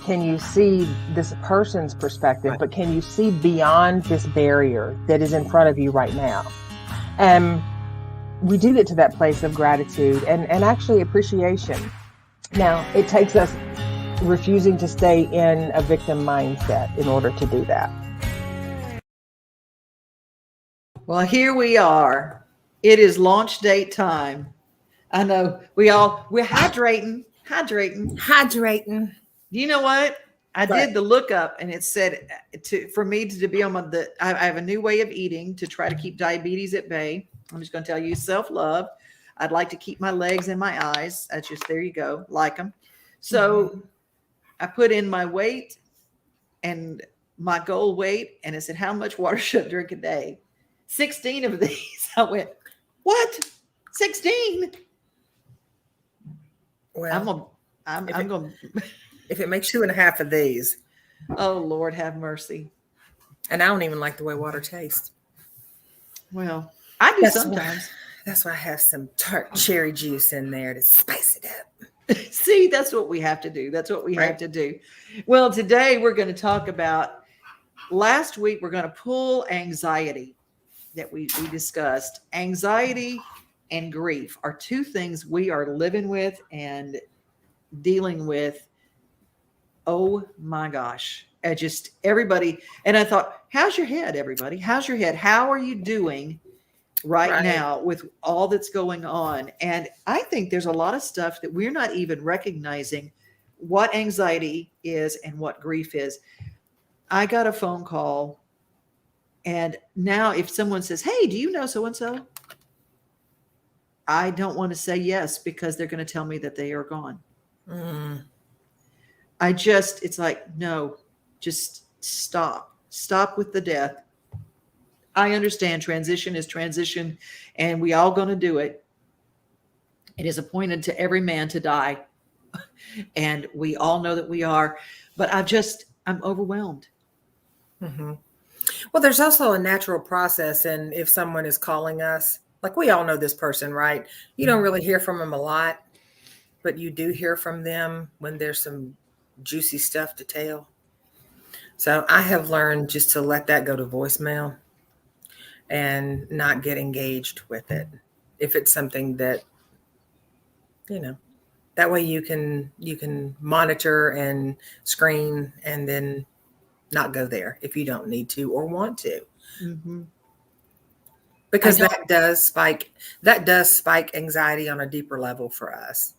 can you see this person's perspective, but can you see beyond this barrier that is in front of you right now? And we do get to that place of gratitude and actually appreciation. Now, it takes us refusing to stay in a victim mindset in order to do that. Well, here we are. It is launch date time. I know we're hydrating. You know what? I did the lookup, and it said for me to be on I have a new way of eating to try to keep diabetes at bay. I'm just going to tell you, self-love. I'd like to keep my legs and my eyes. That's just, there you go. Like them. So I put in my weight and my goal weight, and it said, how much water should I drink a day? 16 of these. I went, what? 16? Well, I'm going to. If it makes 2.5 of these. Oh, Lord, have mercy. And I don't even like the way water tastes. Well, I do sometimes. That's why I have some tart cherry juice in there to spice it up. See, that's what we have to do. That's what we have to do. Well, today we're going to talk about, last week we're going to pull anxiety that we discussed. Anxiety and grief are two things we are living with and dealing with. Oh my gosh. Everybody. And I thought, how's your head, everybody? How's your head? How are you doing right now with all that's going on? And I think there's a lot of stuff that we're not even recognizing what anxiety is and what grief is. I got a phone call, and now if someone says, hey, do you know so-and-so? I don't want to say yes, because they're going to tell me that they are gone. It's like, no, just stop with the death. I understand transition is transition, and we all going to do it. It is appointed to every man to die. And we all know that we are, but I'm overwhelmed. Well, there's also a natural process. And if someone is calling us, like, we all know this person, right? You don't really hear from them a lot, but you do hear from them when there's some juicy stuff to tell. So I have learned just to let that go to voicemail and not get engaged with it. If it's something that, that way you can monitor and screen and then not go there if you don't need to or want to. Because that does spike anxiety on a deeper level for us.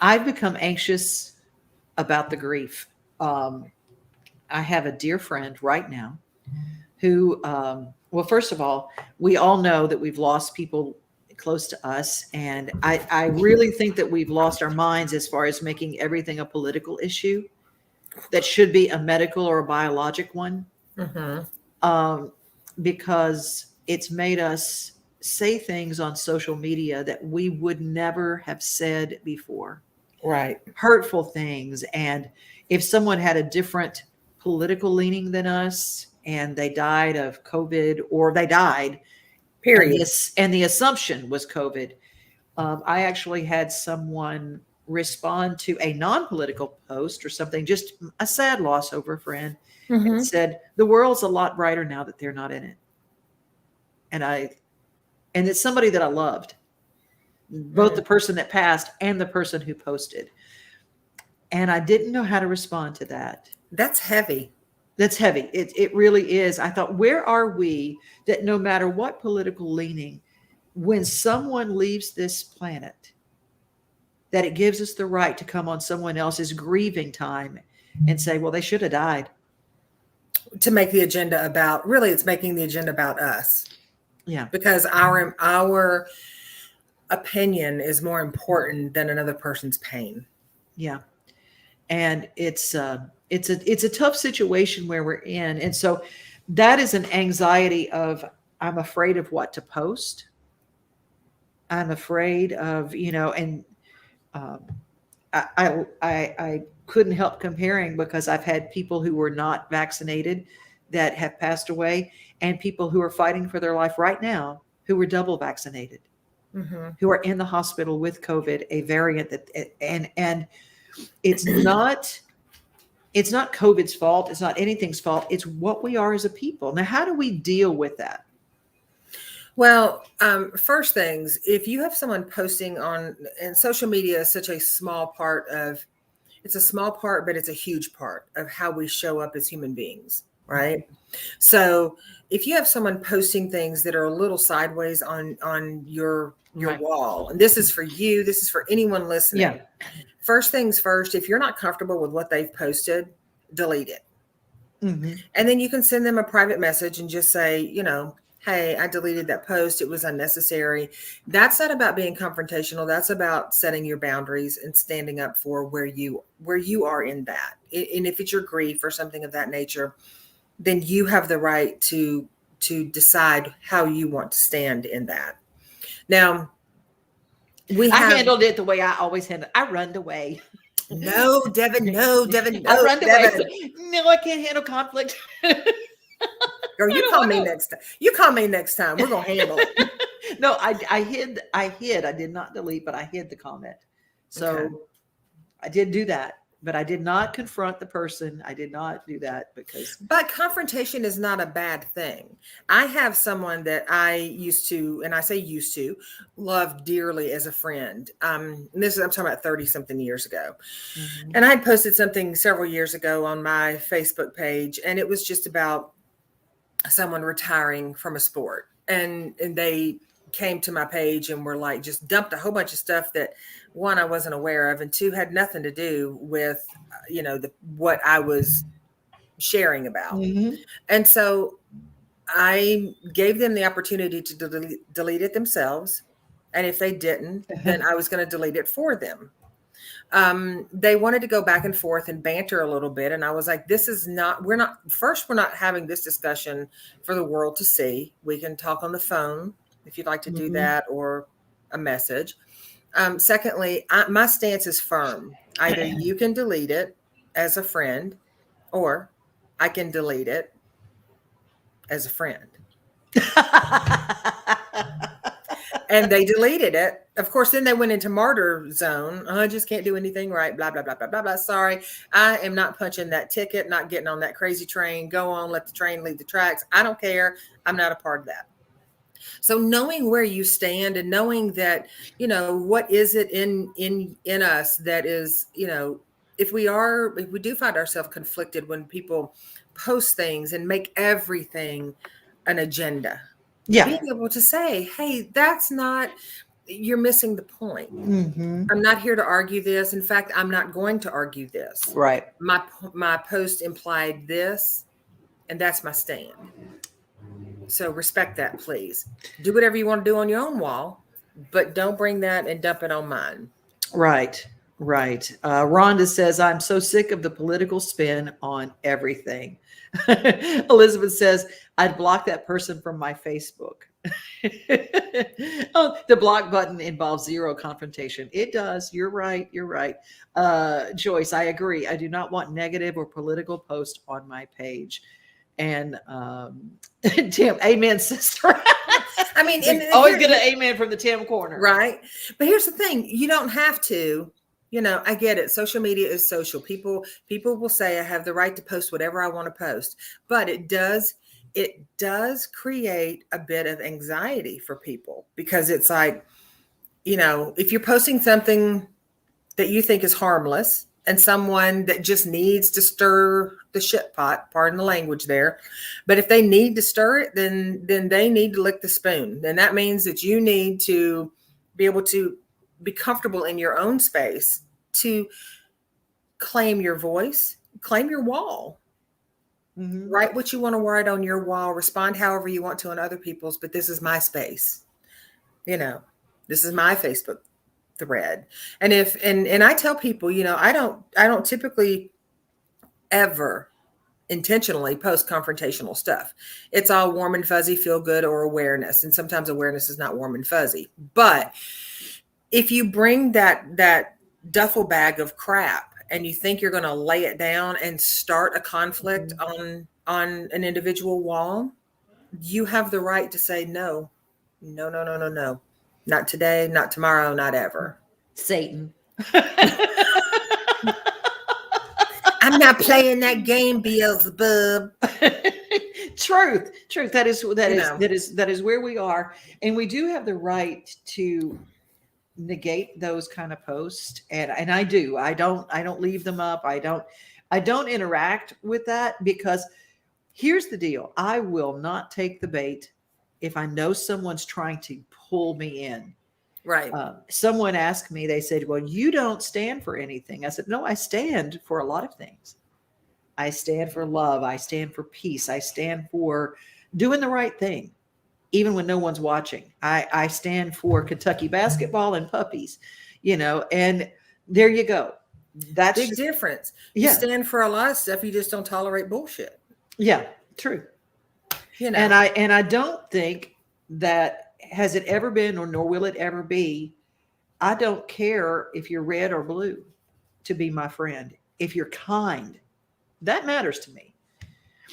I've become anxious about the grief. I have a dear friend right now who, well, first of all, we all know that we've lost people close to us. And I really think that we've lost our minds as far as making everything a political issue that should be a medical or a biologic one. Because it's made us say things on social media that we would never have said before. Right. Hurtful things. And if someone had a different political leaning than us and they died of COVID, or they died, period, and the assumption was COVID. I actually had someone respond to a non-political post or something, just a sad loss over a friend, and said, the world's a lot brighter now that they're not in it. And it's somebody that I loved, both the person that passed and the person who posted. And I didn't know how to respond to that. That's heavy. That's heavy. It really is. I thought, where are we that no matter what political leaning, when someone leaves this planet, that it gives us the right to come on someone else's grieving time and say, well, they should have died. To make the agenda about, really, it's making the agenda about us. Yeah. Because our opinion is more important than another person's pain. Yeah. And it's a tough situation where we're in. And so that is an anxiety of, I'm afraid of what to post. I'm afraid of, and I couldn't help comparing, because I've had people who were not vaccinated that have passed away, and people who are fighting for their life right now who were double vaccinated, who are in the hospital with COVID, a variant that, and It's not COVID's fault. It's not anything's fault. It's what we are as a people. Now, how do we deal with that? Well, first things, if you have someone posting and social media is such a small part it's a small part, but it's a huge part of how we show up as human beings, right? So if you have someone posting things that are a little sideways on your Right. wall, and this is for you, this is for anyone listening. Yeah. First things first, if you're not comfortable with what they've posted, delete it. Mm-hmm. And then you can send them a private message and just say, hey, I deleted that post. It was unnecessary. That's not about being confrontational. That's about setting your boundaries and standing up for where you are in that. And if it's your grief or something of that nature, then you have the right to decide how you want to stand in that. Now, I handled it the way I always handle it. I run away. No, Devon, no, Devon, no. I run Devon. away. No, I can't handle conflict. Girl, you call me next time. You call me next time. We're gonna handle it. No, I hid. I did not delete, but I hid the comment. So Okay. I did do that, but I did not confront the person. I did not do that because. But confrontation is not a bad thing. I have someone that I used to, and I say used to, love dearly as a friend. I'm talking about 30 something years ago. Mm-hmm. And I had posted something several years ago on my Facebook page, and it was just about someone retiring from a sport. And they came to my page and were like, just dumped a whole bunch of stuff that, one, I wasn't aware of, and two, had nothing to do with, what I was sharing about. Mm-hmm. And so I gave them the opportunity to delete it themselves. And if they didn't, then I was going to delete it for them. They wanted to go back and forth and banter a little bit. And I was like, we're not having this discussion for the world to see. We can talk on the phone if you'd like to do that, or a message. Secondly, my stance is firm. Either you can delete it as a friend, or I can delete it as a friend. And they deleted it. Of course, then they went into martyr zone. Oh, I just can't do anything right. Blah, blah, blah, blah, blah, blah. Sorry. I am not punching that ticket, not getting on that crazy train. Go on, let the train leave the tracks. I don't care. I'm not a part of that. So knowing where you stand and knowing that, what is it in us that is, if we do find ourselves conflicted when people post things and make everything an agenda. Yeah. Being able to say, hey, you're missing the point. Mm-hmm. I'm not here to argue this. In fact, I'm not going to argue this. Right. My post implied this, and that's my stand. So respect that, please. Do whatever you want to do on your own wall, but don't bring that and dump it on mine. Right. Rhonda says, I'm so sick of the political spin on everything. Elizabeth says, I'd block that person from my Facebook. Oh, the block button involves zero confrontation. It does. You're right. Joyce, I agree. I do not want negative or political posts on my page. And Tim, amen, sister. I mean, always get an amen from the Tim corner. Right. But here's the thing. You don't have to. I get it. Social media is social. People will say I have the right to post whatever I want to post, but it does create a bit of anxiety for people, because it's like, if you're posting something that you think is harmless and someone that just needs to stir the shit pot, pardon the language there, but if they need to stir it, then they need to lick the spoon. And that means that you need to be able to be comfortable in your own space to claim your voice, claim your wall. Mm-hmm. Write what you want to write on your wall, respond however you want to on other people's, but this is my space. This is my Facebook thread. And and I tell people, I don't typically ever intentionally post confrontational stuff. It's all warm and fuzzy, feel good, or awareness. And sometimes awareness is not warm and fuzzy. But if you bring that duffel bag of crap and you think you're going to lay it down and start a conflict on an individual wall, you have the right to say no. Not today, not tomorrow, not ever. Satan. not playing that game, Beelzebub. Truth. That is where we are. And we do have the right to negate those kind of posts. And I do. I don't leave them up. I don't interact with that, because here's the deal. I will not take the bait if I know someone's trying to pull me in. Right. Someone asked me, they said, well, you don't stand for anything. I said, no, I stand for a lot of things. I stand for love. I stand for peace. I stand for doing the right thing, even when no one's watching. I stand for Kentucky basketball and puppies, and there you go. That's big difference. You stand for a lot of stuff. You just don't tolerate bullshit. Yeah, true. And I don't think that has it ever been, or nor will it ever be. I don't care if you're red or blue to be my friend. If you're kind, that matters to me.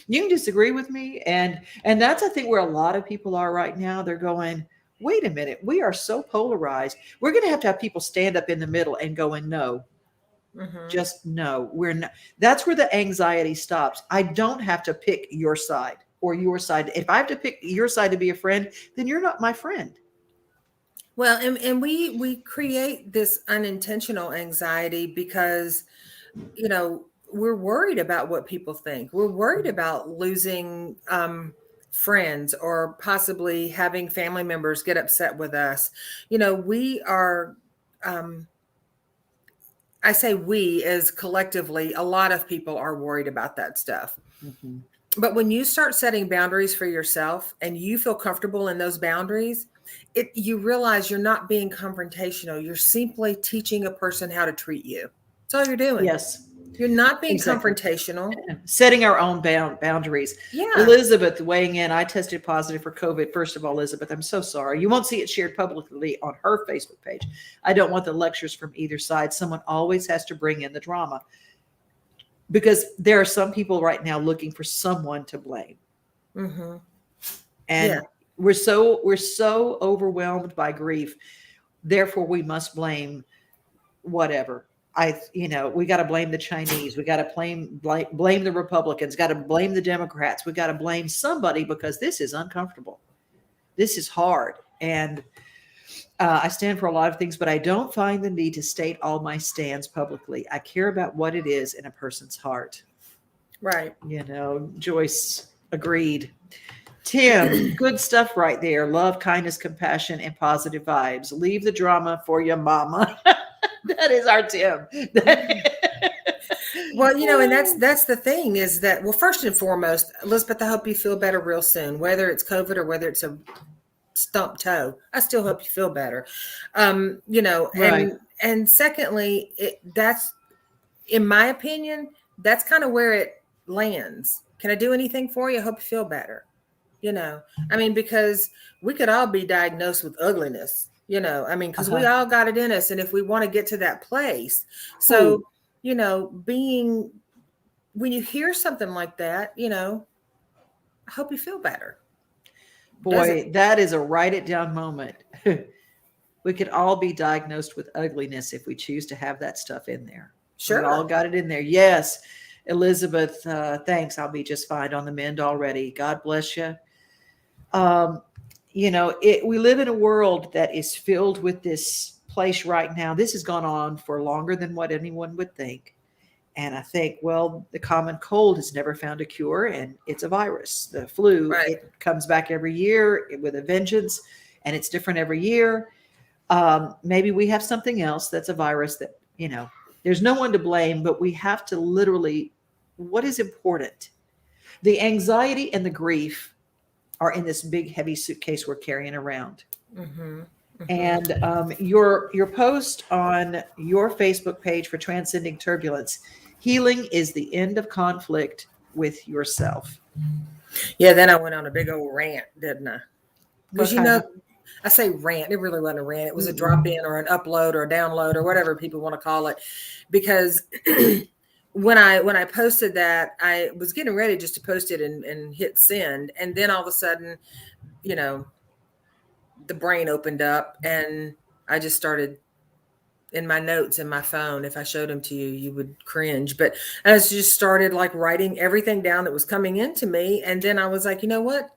You can disagree with me. And that's, I think, where a lot of people are right now. They're going, wait a minute, we are so polarized. We're going to have people stand up in the middle and going, no, just no, we're not. That's where the anxiety stops. I don't have to pick your side or your side. If I have to pick your side to be a friend, then you're not my friend. Well, and we create this unintentional anxiety because, we're worried about what people think. We're worried about losing friends, or possibly having family members get upset with us. We are, I say we as collectively, a lot of people are worried about that stuff. Mm-hmm. But when you start setting boundaries for yourself and you feel comfortable in those boundaries, you realize you're not being confrontational. You're simply teaching a person how to treat you. That's all you're doing. Yes. You're not being confrontational. Setting our own boundaries. Yeah. Elizabeth weighing in. I tested positive for COVID. First of all, Elizabeth, I'm so sorry. You won't see it shared publicly on her Facebook page. I don't want the lectures from either side. Someone always has to bring in the drama, because there are some people right now looking for someone to blame. Mm-hmm. And we're so overwhelmed by grief. Therefore, we must blame whatever. We got to blame the Chinese. We got to blame the Republicans. Got to blame the Democrats. We got to blame somebody, because this is uncomfortable. This is hard. And I stand for a lot of things, but I don't find the need to state all my stands publicly. I care about what it is in a person's heart. Right. Joyce agreed. Tim, good stuff right there. Love, kindness, compassion, and positive vibes. Leave the drama for your mama. That is our Tim. Well, and that's the thing is that, well, first and foremost, Elizabeth, I hope you feel better real soon, whether it's COVID or whether it's a stump toe. I still hope you feel better. Right. And secondly, that's, in my opinion, that's kind of where it lands. Can I do anything for you? I hope you feel better. Because we could all be diagnosed with ugliness. Because we all got it in us. And if we want to get to that place. So, when you hear something like that, I hope you feel better. Boy, that is a write it down moment. We could all be diagnosed with ugliness if we choose to have that stuff in there. Sure. We all got it in there. Yes. Elizabeth, thanks. I'll be just fine on the mend already. God bless you. We live in a world that is filled with this place right now. This has gone on for longer than what anyone would think. And I think, the common cold has never found a cure, and it's a virus. The flu, right. It comes back every year with a vengeance, and it's different every year. Maybe we have something else that's a virus that, there's no one to blame, but we have to literally, what is important? The anxiety and the grief are in this big, heavy suitcase we're carrying around. Mm-hmm. Mm-hmm. And your post on your Facebook page for Transcending Turbulence, healing is the end of conflict with yourself. Yeah, then I went on a big old rant, didn't I? Because I say rant, it really wasn't a rant. It was a drop in or an upload or a download or whatever people want to call it. Because when I posted that, I was getting ready just to post it and hit send. And then all of a sudden, the brain opened up and I just started in my notes in my phone. If I showed them to you, you would cringe. But I just started like writing everything down that was coming into me. And then I was like, you know what?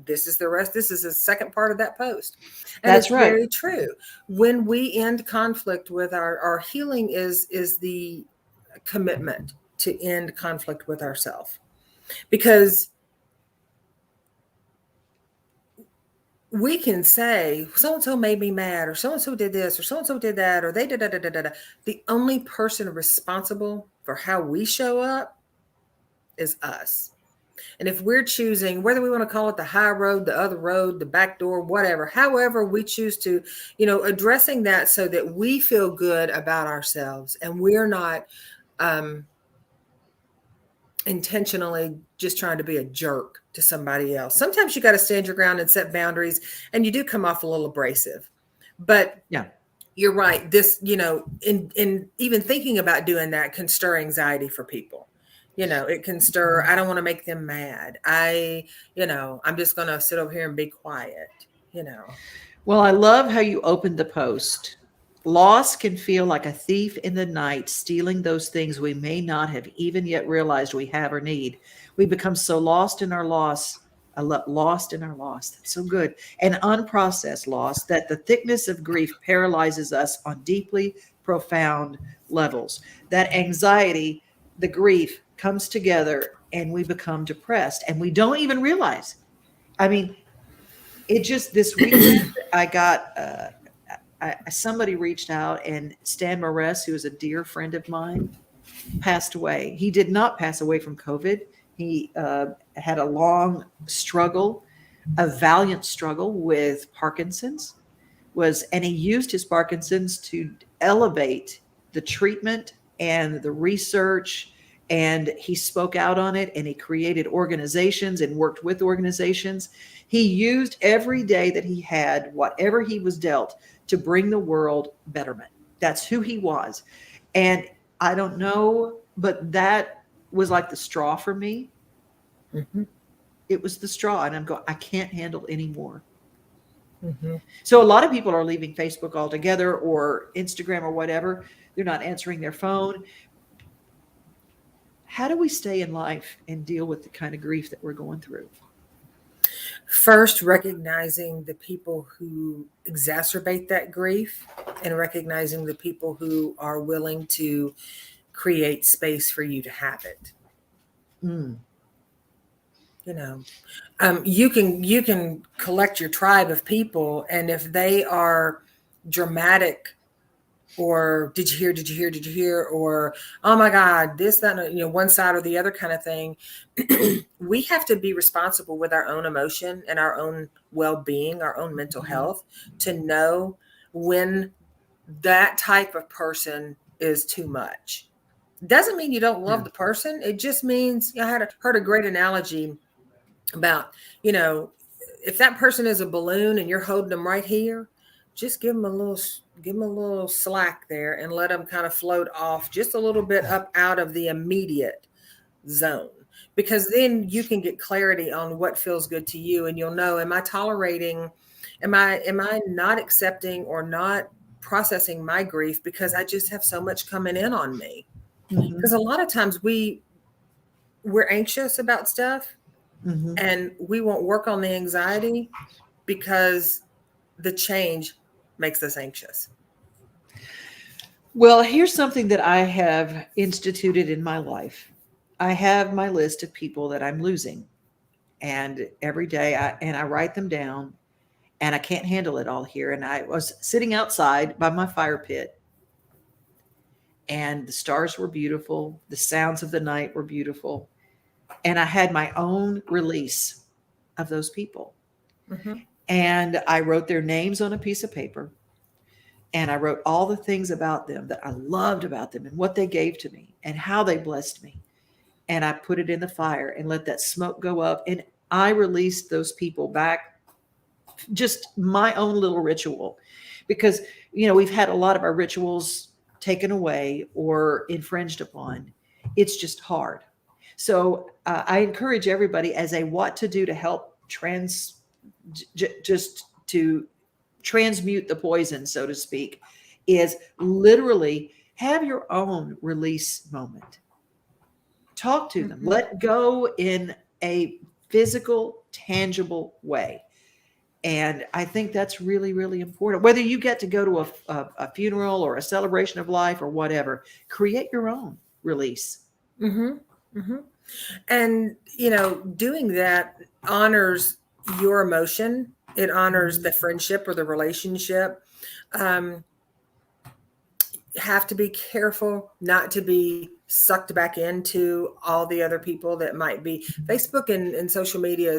This is the rest. This is the second part of that post. And That's it's right. very true. When we end conflict with our healing is the commitment to end conflict with ourselves. Because we can say so-and-so made me mad, or so-and-so did this, or so-and-so did that, or they did da. The only person responsible for how we show up is us. And if we're choosing, whether we want to call it the high road, the other road, the back door, whatever, however we choose to, addressing that so that we feel good about ourselves and we're not intentionally just trying to be a jerk to somebody else. Sometimes you got to stand your ground and set boundaries, and you do come off a little abrasive. But yeah, you're right. This, in even thinking about doing that can stir anxiety for people. It can stir, I don't want to make them mad. I'm just going to sit over here and be quiet, Well, I love how you opened the post. Loss can feel like a thief in the night, stealing those things we may not have even yet realized we have or need. We become so lost in our loss. Lost in our loss. That's so good. And unprocessed loss that the thickness of grief paralyzes us on deeply profound levels. That anxiety, the grief comes together and we become depressed and we don't even realize. I mean, it just, this weekend I got, somebody reached out, and Stan Moress, who is a dear friend of mine, passed away. He did not pass away from COVID. He had a long struggle, a valiant struggle with Parkinson's, and he used his Parkinson's to elevate the treatment and the research, and he spoke out on it, and he created organizations and worked with organizations. He used every day that he had, whatever he was dealt, to bring the world betterment. That's who he was. And I don't know, but that was like the straw for me. Mm-hmm. It was the straw. And I'm going, I can't handle anymore. Mm-hmm. So a lot of people are leaving Facebook altogether, or Instagram, or whatever. They're not answering their phone. How do we stay in life and deal with the kind of grief that we're going through? First, recognizing the people who exacerbate that grief, and recognizing the people who are willing to create space for you to have it. You can collect your tribe of people, and if they are dramatic, or did you hear, or oh my God, this, that, one side or the other kind of thing, we have to be responsible with our own emotion and our own well-being, our own mental health, to know when that type of person is too much. Doesn't mean you don't love the person. It just means, I heard a great analogy about, if that person is a balloon and you're holding them right here, just give them a little slack there and let them kind of float off just a little bit up out of the immediate zone, because then you can get clarity on what feels good to you, and you'll know, am I tolerating, am I not accepting or not processing my grief because I just have so much coming in on me. Because a lot of times we're anxious about stuff, and we won't work on the anxiety because the change makes us anxious. Well, here's something that I have instituted in my life. I have my list of people that I'm losing, and every day I write them down, and I can't handle it all here. And I was sitting outside by my fire pit, and the stars were beautiful. The sounds of the night were beautiful. And I had my own release of those people. And I wrote their names on a piece of paper. And I wrote all the things about them that I loved about them, and what they gave to me and how they blessed me. And I put it in the fire and let that smoke go up. And I released those people back, just my own little ritual, because, we've had a lot of our rituals taken away or infringed upon. It's just hard. So I encourage everybody as a what to do to help just to transmute the poison, so to speak, is literally have your own release moment. Talk to them. Let go in a physical, tangible way. And I think that's really, really important. Whether you get to go to a funeral or a celebration of life or whatever, create your own release. And, doing that honors your emotion. It honors the friendship or the relationship. Have to be careful not to be sucked back into all the other people that might be. Facebook and social media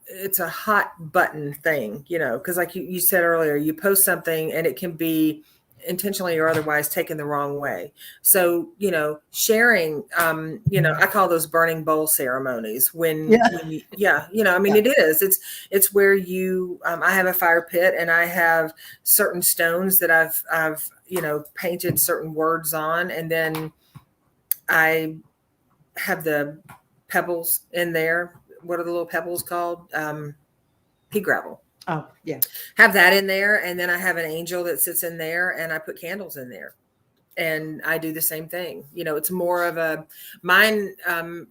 it's a hot button thing, because like you said earlier, you post something and it can be intentionally or otherwise taken the wrong way. So, sharing, I call those burning bowl ceremonies it is, it's where you, I have a fire pit and I have certain stones that I've painted certain words on. And then I have the pebbles in there. What are the little pebbles called? Pea gravel. Oh, yeah. Have that in there. And then I have an angel that sits in there and I put candles in there. And I do the same thing. It's more of mine.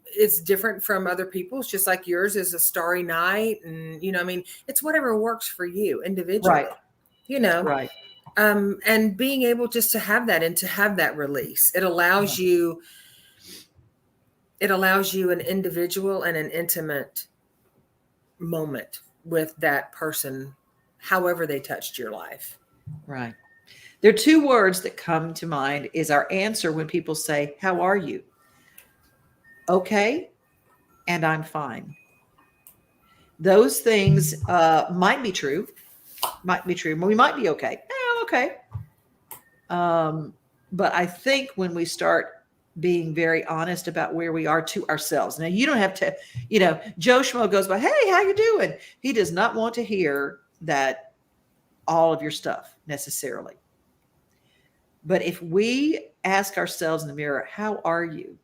It's different from other people's, just like yours is a starry night. And, it's whatever works for you individually, Right. Right. And being able just to have that and to have that release, it allows you an individual and an intimate moment with that person, however they touched your life. Right. There are two words that come to mind is our answer when people say, how are you? Okay. And I'm fine. Those things might be true. We might be okay. Okay. But I think when we start being very honest about where we are to ourselves. Now, you don't have to, Joe Schmo goes by, hey, how you doing? He does not want to hear that all of your stuff necessarily. But if we ask ourselves in the mirror, how are you?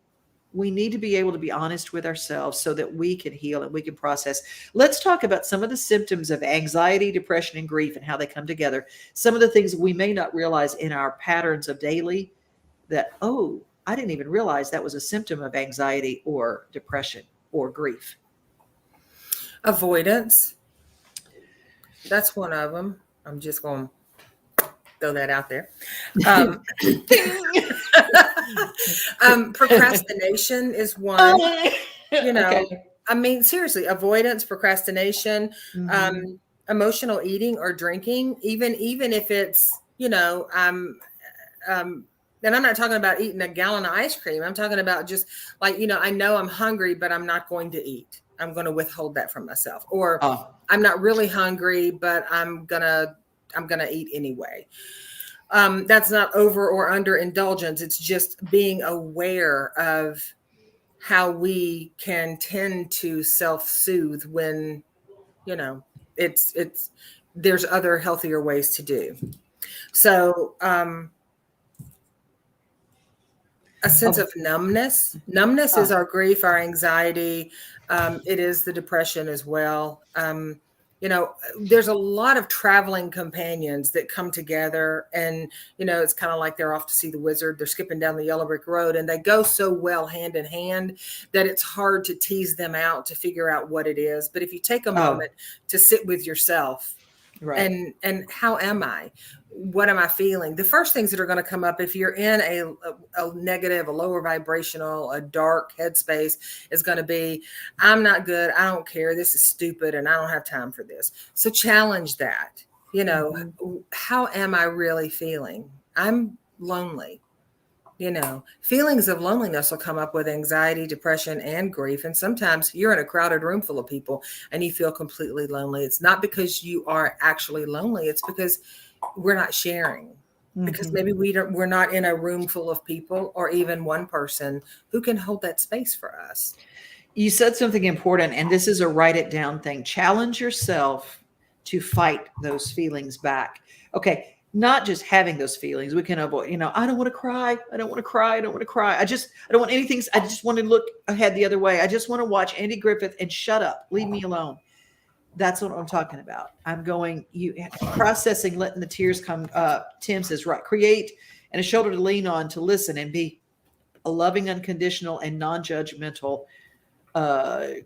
We need to be able to be honest with ourselves so that we can heal and we can process. Let's talk about some of the symptoms of anxiety, depression, and grief and how they come together. Some of the things we may not realize in our patterns of daily that, I didn't even realize that was a symptom of anxiety or depression or grief. Avoidance. That's one of them. I'm just going to throw that out there. Procrastination is one. Okay. I mean, seriously, avoidance, procrastination, emotional eating or drinking, even if it's, and I'm not talking about eating a gallon of ice cream. I'm talking about just like, I know I'm hungry, but I'm not going to eat. I'm going to withhold that from myself. Or I'm not really hungry, but I'm going to eat anyway. That's not over or under indulgence. It's just being aware of how we can tend to self-soothe when, there's other healthier ways to do. So, a sense of numbness. Numbness is our grief, our anxiety. It is the depression as well. There's a lot of traveling companions that come together and, it's kind of like they're off to see the wizard. They're skipping down the yellow brick road and they go so well hand in hand that it's hard to tease them out to figure out what it is. But if you take a moment to sit with yourself, right. And how am I? What am I feeling? The first things that are going to come up if you're in a negative, a lower vibrational, a dark headspace is going to be, I'm not good. I don't care. This is stupid and I don't have time for this. So challenge that. How am I really feeling? I'm lonely. Feelings of loneliness will come up with anxiety, depression, and grief. And sometimes you're in a crowded room full of people and you feel completely lonely. It's not because you are actually lonely. It's because we're not sharing. Because maybe we're not in a room full of people or even one person who can hold that space for us. You said something important, and this is a write it down thing. Challenge yourself to fight those feelings back. Okay. Not just having those feelings. We can avoid, I don't want to cry. I don't want to cry. I don't want to cry. I don't want anything. I just want to look ahead the other way. I just want to watch Andy Griffith and shut up. Leave me alone. That's what I'm talking about. I'm going, you processing, letting the tears come. Tim says, right, create and a shoulder to lean on, to listen and be a loving, unconditional, and non-judgmental.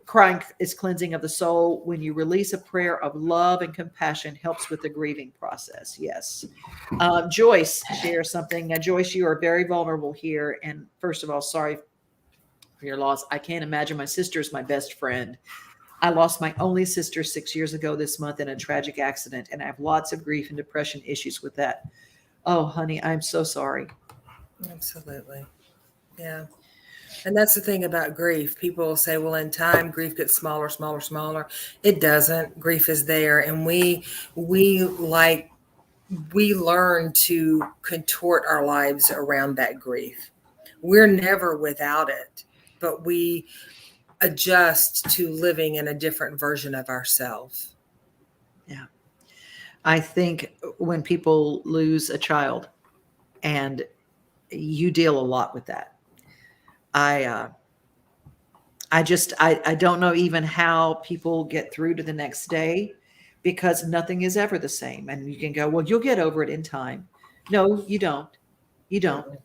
Crying is cleansing of the soul. When you release a prayer of love and compassion, helps with the grieving process. Yes. Joyce shares something. Joyce, you are very vulnerable here. And first of all, sorry for your loss. I can't imagine. My sister is my best friend. I lost my only sister 6 years ago this month in a tragic accident, and I have lots of grief and depression issues with that. Oh, honey, I'm so sorry. Absolutely. Yeah. And that's the thing about grief. People say, well, in time, grief gets smaller, smaller, smaller. It doesn't. Grief is there. And we learn to contort our lives around that grief. We're never without it, but we adjust to living in a different version of ourselves. Yeah. I think when people lose a child, and you deal a lot with that, I don't know even how people get through to the next day, because nothing is ever the same. And you can go, well, you'll get over it in time. No, you don't. You don't.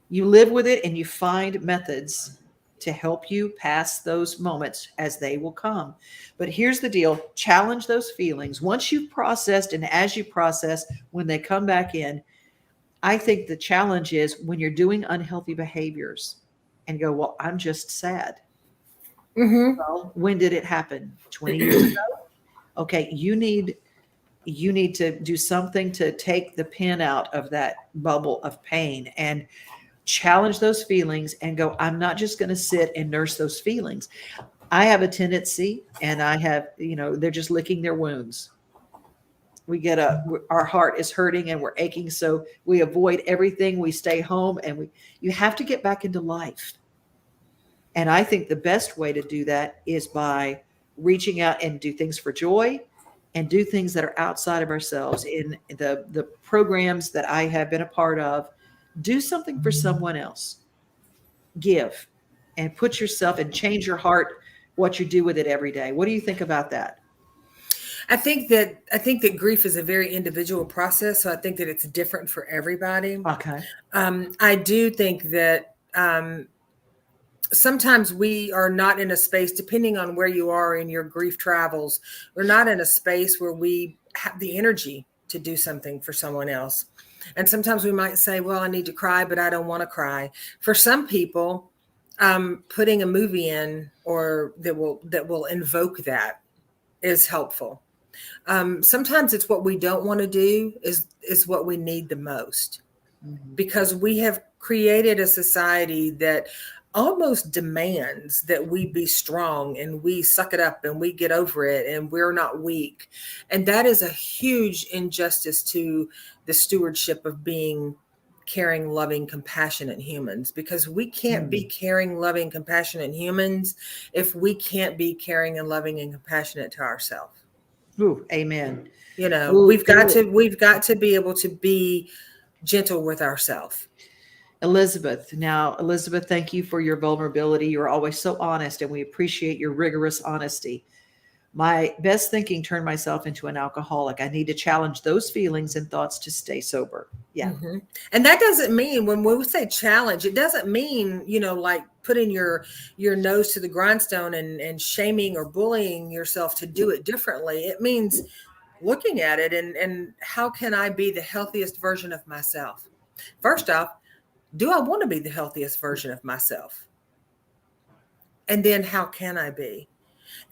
You live with it and you find methods to help you pass those moments as they will come. But here's the deal. Challenge those feelings. Once you've processed, and as you process, when they come back in, I think the challenge is when you're doing unhealthy behaviors and go, well, I'm just sad. Mm-hmm. Well, when did it happen? 20 years ago? Okay, you need to do something to take the pin out of that bubble of pain and challenge those feelings and go, I'm not just going to sit and nurse those feelings. I have a tendency, and I have, they're just licking their wounds. We get our heart is hurting and we're aching. So we avoid everything. We stay home, and you have to get back into life. And I think the best way to do that is by reaching out and do things for joy, and do things that are outside of ourselves. In the programs that I have been a part of, do something for someone else. Give and put yourself and change your heart, what you do with it every day. What do you think about that? I think that grief is a very individual process. So I think that it's different for everybody. Okay. I do think that sometimes we are not in a space, depending on where you are in your grief travels, we're not in a space where we have the energy to do something for someone else. And sometimes we might say, well, I need to cry, but I don't want to cry. For some people, putting a movie in or that will invoke that is helpful. Sometimes it's what we don't want to do is what we need the most, because we have created a society that almost demands that we be strong and we suck it up and we get over it and we're not weak. And that is a huge injustice to the stewardship of being caring, loving, compassionate humans, because we can't be caring, loving, compassionate humans if we can't be caring and loving and compassionate to ourselves. Ooh, amen. We've got to be able to be gentle with ourselves. Elizabeth, thank you for your vulnerability. You're always so honest, and we appreciate your rigorous honesty. My best thinking turned myself into an alcoholic. I need to challenge those feelings and thoughts to stay sober. Yeah. Mm-hmm. And that doesn't mean, when we say challenge, it doesn't mean, like putting your nose to the grindstone and shaming or bullying yourself to do it differently. It means looking at it and how can I be the healthiest version of myself? First off, do I want to be the healthiest version of myself? And then how can I be?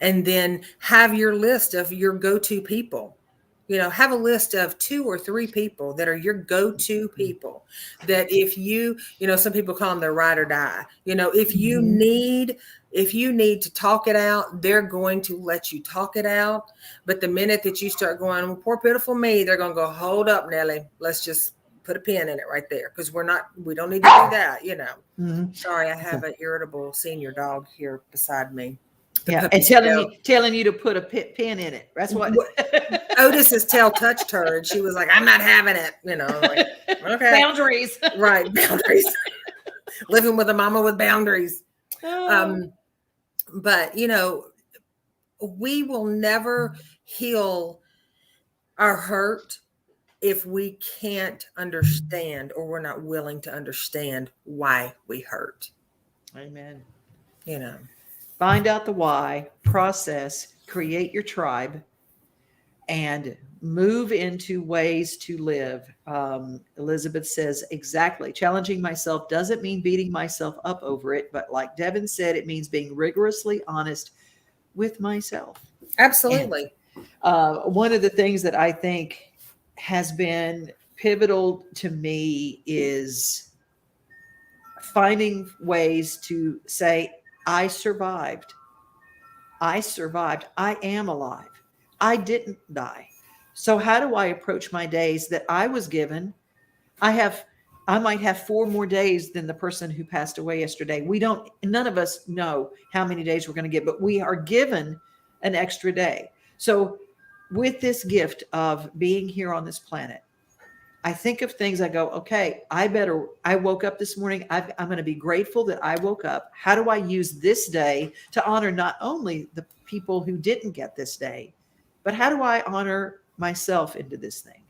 And then have your list of your go-to people. Have a list of 2 or 3 people that are your go-to people, that if you, some people call them their ride or die. If you need to talk it out, they're going to let you talk it out. But the minute that you start going, well, poor pitiful me, they're going to go, hold up, Nellie, let's just put a pin in it right there, because we don't need to do that. Mm-hmm. Sorry, I have an irritable senior dog here beside me. Yeah, and telling you to put a pin in it. That's what Otis's tail touched her, and she was like, "I'm not having it." Like, okay, boundaries, right? Boundaries. Living with a mama with boundaries. But we will never heal our hurt if we can't understand, or we're not willing to understand why we hurt. Amen. You know, Find out the why, process, create your tribe, and move into ways to live. Elizabeth says, exactly. Challenging myself doesn't mean beating myself up over it, but like Devon said, it means being rigorously honest with myself. absolutely. And one of the things that I think has been pivotal to me is finding ways to say, I survived. I survived. I am alive. I didn't die. So how do I approach my days that I was given? I might have 4 more days than the person who passed away yesterday. None of us know how many days we're going to get, but we are given an extra day. So with this gift of being here on this planet, I think of things, I go, okay, I woke up this morning. I'm going to be grateful that I woke up. How do I use this day to honor not only the people who didn't get this day, but how do I honor myself into this thing?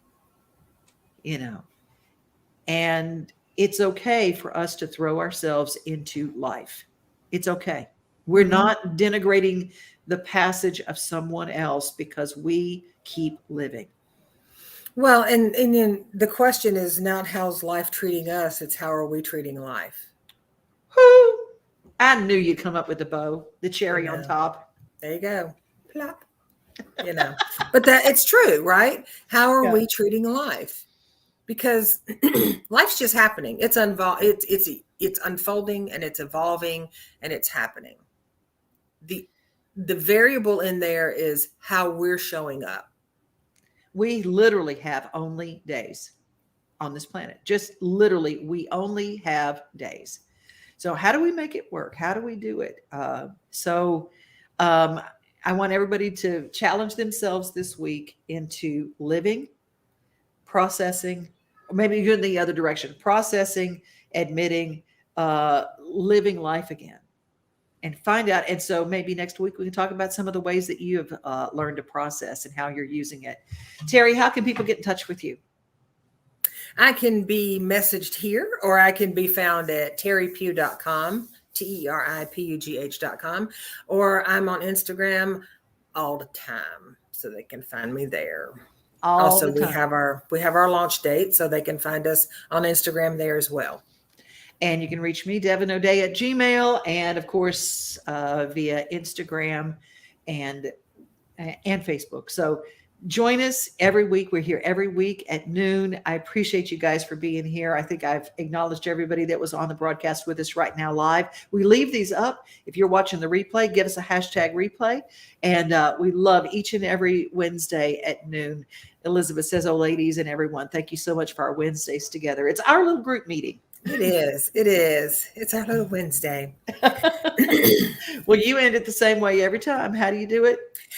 And it's okay for us to throw ourselves into life. It's okay. We're not denigrating the passage of someone else because we keep living. Well, and then the question is not how's life treating us, it's how are we treating life. Whoo! I knew you'd come up with the bow, the cherry on top. There you go. Plop. But that it's true, right? How are we treating life? Because life's just happening. It's unfolding and it's evolving and it's happening. The variable in there is how we're showing up. We literally have only days on this planet. Just literally, we only have days. So how do we make it work? How do we do it? I want everybody to challenge themselves this week into living, processing, or maybe go in the other direction, processing, admitting, living life again, and find out. And so maybe next week we can talk about some of the ways that you have learned to process and how you're using it. Teri, how can people get in touch with you? I can be messaged here, or I can be found at teripugh.com, TERIPUGH.com, or I'm on Instagram all the time, so they can find me there. Also, we have our launch date, so they can find us on Instagram there as well. And you can reach me, Devon O'Day, at Gmail, and of course via Instagram and Facebook. So join us every week. We're here every week at noon. I appreciate you guys for being here. I think I've acknowledged everybody that was on the broadcast with us right now live. We leave these up. If you're watching the replay, give us a hashtag replay. And we love each and every Wednesday at noon. Elizabeth says, oh, ladies and everyone, thank you so much for our Wednesdays together. It's our little group meeting. It is. It's our little Wednesday. Well, you end it the same way every time. How do you do it?